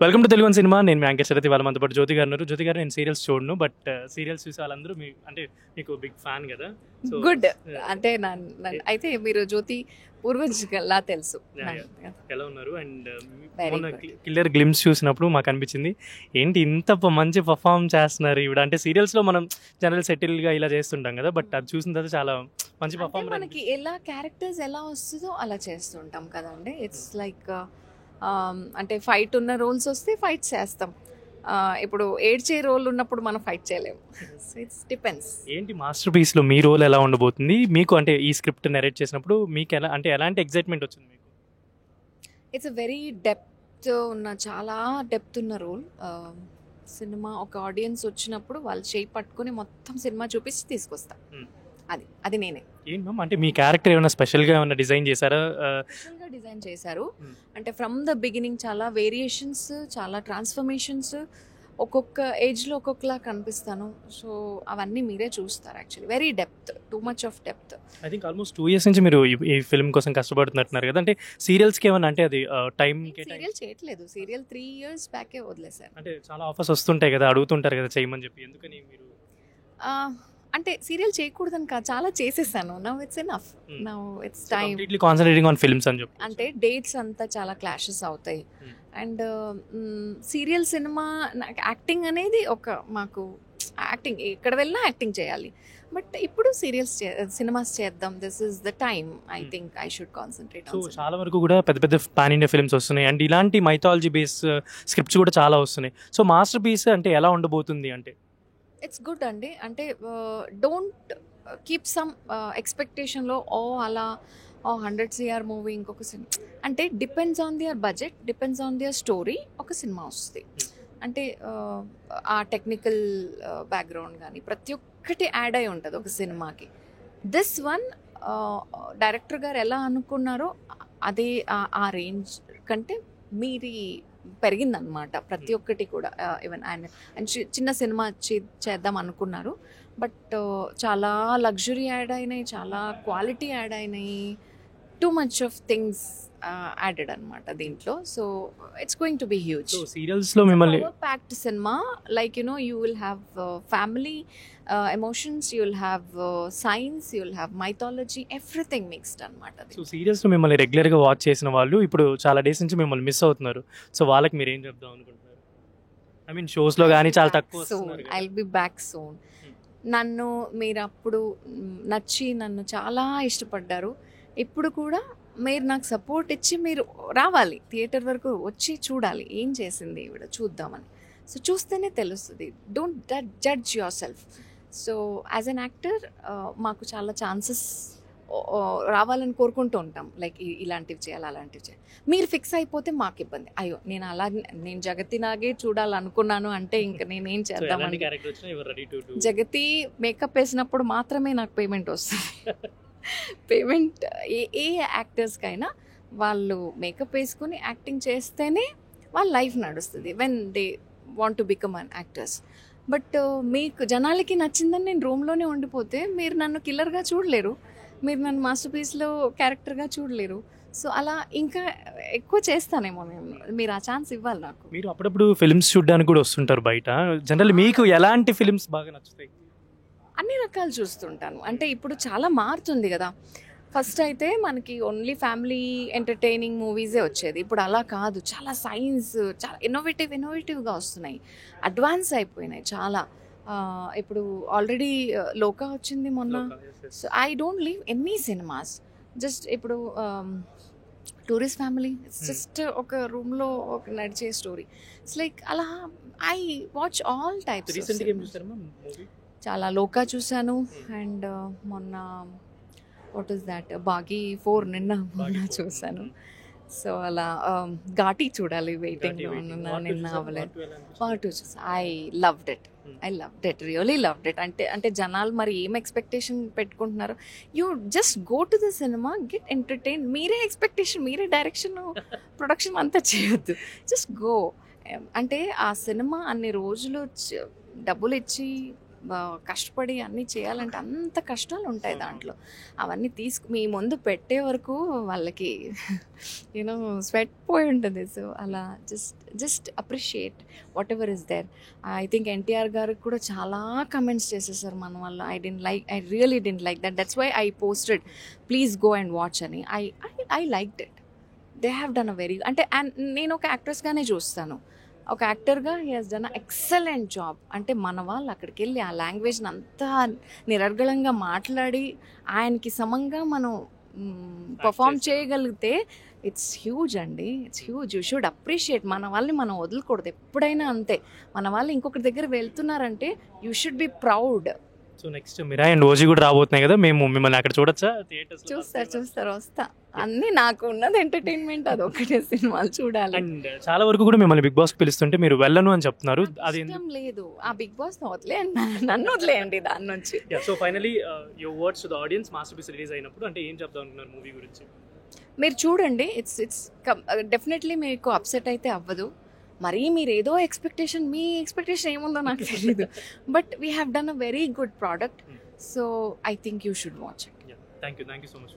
Welcome to Telugu one cinema. నేను మీ anchor Sarath. వాళ్ళ మనతో పాటు జ్యోతి గారు ఉన్నారు. జ్యోతి గారు, నేను సీరియల్స్ చూడను, బట్ సీరియల్స్ చూసి వాళ్ళందరూ మీ అంటే మీకు బిగ్ ఫ్యాన్ కదా. So good. అంటే అయితే మీరు జ్యోతి పూర్వజులా తెలుసు. ఎలా ఉన్నారు? అండ్ Very మొన్న good. కిల్లర్ గ్లిమ్స్ చూసినప్పుడు మాకు అనిపించింది, ఏంటి ఇంత మంచి పర్ఫార్మ్ చేస్తున్నారు ఈవిడ. అంటే సీరియల్స్లో మనం జనరల్ సెటిల్గా ఇలా చేస్తుంటాం కదా, బట్ అది చూసిన తర్వాత చాలా మంచి అంటే పర్ఫార్మర్. మనకి ఎలా క్యారెక్టర్స్ ఎలా వస్తుందో అలా చేస్తుంటాం కదండి. ఇట్స్ లైక్ అంటే ఫైట్ ఉన్న రోల్స్ వస్తే ఫైట్ చేస్తాం. ఇప్పుడు ఏడ్చే రోల్ ఉన్నప్పుడు మనం ఫైట్ చేయలేము. It's depends. ఏంటి మాస్టర్ పీస్లో మీ రోల్ ఎలా ఉండబోతుంది మీకు? అంటే ఈ స్క్రిప్ట్ నెరేట్ చేసినప్పుడు మీకు ఎలా, అంటే ఎలాంటి ఎగ్జైట్మెంట్ వచ్చింది మీకు? ఇట్స్ అ వెరీ డెప్త్ ఉన్న, చాలా డెప్త్ ఉన్న రోల్. సినిమా ఒక ఆడియన్స్ వచ్చినప్పుడు వాళ్ళు చేయి పట్టుకొని మొత్తం సినిమా చూపించి తీసుకొస్తా. Hmm. అది నేనే ఏంటి మ్యామ్, అంటే మీ క్యారెక్టర్ ఏమైనా స్పెషల్గా ఏమైనా డిజైన్ చేశారా? స్పెషల్గా డిజైన్ చేశారు. Hmm. అంటే ఫ్రమ్ ద బిగినింగ్ చాలా వేరియేషన్స్, చాలా ట్రాన్స్ఫర్మేషన్స్, ఒక్కొక్క ఏజ్లో ఒక్కొక్కలా కనిపిస్తాను. సో అవన్నీ మీరే చూస్తారు. Actually very depth, two much of depth. I think almost 2 years నుంచి మీరు ఈ ఫిల్మ్ కోసం కష్టపడుతున్నట్టున్నారు కదా. అంటే సీరియల్స్కి ఏమన్నా, అంటే అది టైం సీరియల్ చేయట్లేదు. సీరియల్ 3 years బ్యాకే వదిలేశాను. అంటే చాలా ఆఫర్స్ వస్తుంటాయి కదా, అడుగుతుంటారు కదా చేయమని చెప్పి, ఎందుకని మీరు? అంటే సీరియల్ చేయకూడదని కాదు, చాలా చేసేసాను. Now it's enough. Now it's time. Completely concentrating on films అని చెప్పి. అంటే డేట్స్ అంతా చాలా క్లాషెస్ అవుతాయి. అండ్ సీరియల్ సినిమా నాకు యాక్టింగ్ అనేది మాకు యాక్టింగ్ ఎక్కడ వెళ్ళినా యాక్టింగ్ చేయాలి. బట్ ఇప్పుడు సీరియల్స్ సినిమాస్ చేద్దాం. This is the time. I think I should concentrate so on. చాలా వరకు కూడా పెద్ద పెద్ద పాన్ ఇండియా ఫిల్మ్స్ వస్తున్నాయి, అండ్ ఇలాంటి మైథాలజీ బేస్ స్క్రిప్ట్స్ కూడా చాలా వస్తున్నాయి. సో మాస్టర్ పీస్ అంటే ఎలా ఉండబోతుంది అంటే? ఇట్స్ గుడ్ అండి. అంటే డోంట్ కీప్ సమ్ ఎక్స్పెక్టేషన్లో అలా 100 CR మూవీ ఇంకొక సినిమా అంటే depends on their budget, depends on their story. ఒక సినిమా వస్తుంది అంటే ఆ టెక్నికల్ బ్యాక్గ్రౌండ్ కానీ ప్రతి ఒక్కటి యాడ్ అయి ఉంటుంది ఒక సినిమాకి. దిస్ వన్ డైరెక్టర్ గారు ఎలా అనుకున్నారో అదే ఆ రేంజ్ కంటే మీరి పెరిగిందనమాట ప్రతి ఒక్కటి కూడా. ఈవెన్ ఆయన చిన్న సినిమా చేద్దాం అనుకున్నారు, బట్ చాలా లగ్జరీ యాడ్ అయినాయి, చాలా క్వాలిటీ యాడ్ అయినాయి, too much of things added అనమాట దీంట్లో. So it's going to be huge. So సీరియల్స్లో మిమ్మల్ని packed cinema. Like you will have family emotions, you will have science, you will have mythology, everything mixed అనమాట. So సీరియల్స్లో మిమ్మల్ని రెగ్యులర్గా watch చేసిన వాళ్ళు ఇప్పుడు చాలా డేస్ నుంచి మిమ్మల్ని మిస్ అవుతున్నారు. సో వాళ్ళకి మీరు ఏం చెప్దాం అనుకుంటున్నారు? ఐ మీన్ షోస్లో కానీ చాలా తక్కువ వస్తున్నారు కదా. I will be back soon. నన్ను మీరు అప్పుడు నచ్చి నన్ను చాలా ఇష్టపడ్డారు. ఇప్పుడు కూడా మీరు నాకు సపోర్ట్ ఇచ్చి మీరు రావాలి, థియేటర్ వరకు వచ్చి చూడాలి ఏం చేసింది ఈవిడ చూద్దామని. సో చూస్తేనే తెలుస్తుంది. Don't judge your self. So as an actor మాకు చాలా ఛాన్సెస్ రావాలని కోరుకుంటూ ఉంటాం. లైక్ ఇలాంటివి చేయాలి, అలాంటివి చేయాలి. మీరు ఫిక్స్ అయిపోతే మాకు ఇబ్బంది. అయ్యో నేను జగతిలాగే చూడాలనుకున్నాను అంటే ఇంకా నేనేం సో చేద్దామని. ఎలాంటి క్యారెక్టర్ వచ్చినా you're ready to do. Jagathi makeup వేసినప్పుడు మాత్రమే నాకు పేమెంట్ వస్తుంది. పేమెంట్ ఏ యాక్టర్స్కైనా వాళ్ళు మేకప్ వేసుకుని యాక్టింగ్ చేస్తేనే వాళ్ళ లైఫ్ నడుస్తుంది, when they want to become an actors. But మీకు జనాలకి నచ్చిందని నేను రూమ్లోనే ఉండిపోతే మీరు నన్ను కిల్లర్గా చూడలేరు, మీరు నన్ను మాస్టర్ పీస్లో క్యారెక్టర్గా చూడలేరు. సో అలా ఇంకా ఎక్కువ చేస్తానేమో నేను. మీరు ఆ ఛాన్స్ ఇవ్వాలి నాకు. మీరు అప్పుడప్పుడు ఫిల్మ్స్ చూడడానికి కూడా వస్తుంటారు బయట. జనరల్ మీకు ఎలాంటి ఫిల్మ్స్ బాగా నచ్చుతాయి? అన్ని రకాలు చూస్తుంటాను. అంటే ఇప్పుడు చాలా మారుతుంది కదా. ఫస్ట్ అయితే మనకి ఓన్లీ ఫ్యామిలీ ఎంటర్టైనింగ్ మూవీసే వచ్చేది. ఇప్పుడు అలా కాదు, చాలా సైన్స్, చాలా ఇన్నోవేటివ్గా వస్తున్నాయి, అడ్వాన్స్ అయిపోయినాయి చాలా. ఇప్పుడు ఆల్రెడీ లోకా వచ్చింది మొన్న. So I don't leave any cinemas. Just ఇప్పుడు టూరిస్ట్ ఫ్యామిలీ, ఇట్స్ జస్ట్ ఒక రూమ్లో ఒక నడిచే స్టోరీ. ఇట్స్ లైక్ అలా ఐ వాచ్ ఆల్ టైప్స్. రీసెంట్గా ఏం చూసారు మ్యామ్ మూవీ? చాలా లోకా చూశాను. అండ్ మొన్న వాట్ ఈస్ దాట్ బాగీ 4 నిన్న చూశాను. సో అలా ఘాటీ చూడాలి, వెయిటింగ్లో ఉన్నా, నిన్న అవ్వలేదు. పార్ట్ 2 చూసా. I loved it, really loved it. అంటే జనాలు మరి ఏం ఎక్స్పెక్టేషన్ పెట్టుకుంటున్నారు? You just go to the cinema, get entertain. మీరే ఎక్స్పెక్టేషన్, మీరే డైరెక్షన్, ప్రొడక్షన్ అంతా చేయొద్దు, జస్ట్ గో. అంటే ఆ సినిమా అన్ని రోజులు డబ్బులు ఇచ్చి కష్టపడి అన్నీ చేయాలంటే అంత కష్టాలు ఉంటాయి దాంట్లో. అవన్నీ మీ ముందు పెట్టే వరకు వాళ్ళకి యూనో స్వెట్ పోయి ఉంటుంది. సో అలా just appreciate whatever is there. I think NTR గారికి కూడా చాలా కమెంట్స్ చేసేసారు మన వల్ల. I really didn't like that. That's why I posted please go and watch అని. I liked it. They have done a very అంటే నేను ఒక యాక్ట్రెస్గానే చూస్తాను. ఒక యాక్టర్గా he has done excellent job. అంటే మన వాళ్ళు అక్కడికి వెళ్ళి ఆ లాంగ్వేజ్ని అంతా నిరర్గళంగా మాట్లాడి ఆయనకి సమంగా మనం పర్ఫామ్ చేయగలిగితే ఇట్స్ హ్యూజ్ అండి. It's huge. You should appreciate. మన వాళ్ళని మనం వదలకూడదు ఎప్పుడైనా అంతే. మన వాళ్ళు ఇంకొకరి దగ్గర వెళ్తున్నారంటే you should be proud. So next Mirai and OG కూడా రాబోతున్నాయి కదా, మేము మిమ్మల్ని అక్కడ చూడొచ్చా థియేటర్స్? చూస్తారు వస్తా. అన్నీ నాకు ఉన్నది ఎంటర్టైన్మెంట్, అది ఒకటే సినిమాలు చూడాలి. అండ్ చాలా వరకు కూడా మిమ్మల్ని బిగ్ బాస్కి పిలుస్తుంటే మీరు వెళ్ళను అని చెప్తున్నారు. అది ఇష్టం లేదు. ఆ బిగ్ బాస్ వదిలేయండి, నన్ను వదిలేయండి దాని నుంచి. So finally your words to the audience, masterpiece release అయినప్పుడు అంటే ఏం చెప్తా అనుకున్నారు మూవీ గురించి? మీరు చూడండి. ఇట్స్ డెఫినెట్లీ మీకు అప్సెట్ అయితే అవ్వదు. మరీ మీరు ఏదో మీ ఎక్స్పెక్టేషన్ ఏముందో నాకు తెలియదు. But we have done a very good product. So I think you should watch it. Thank you so much.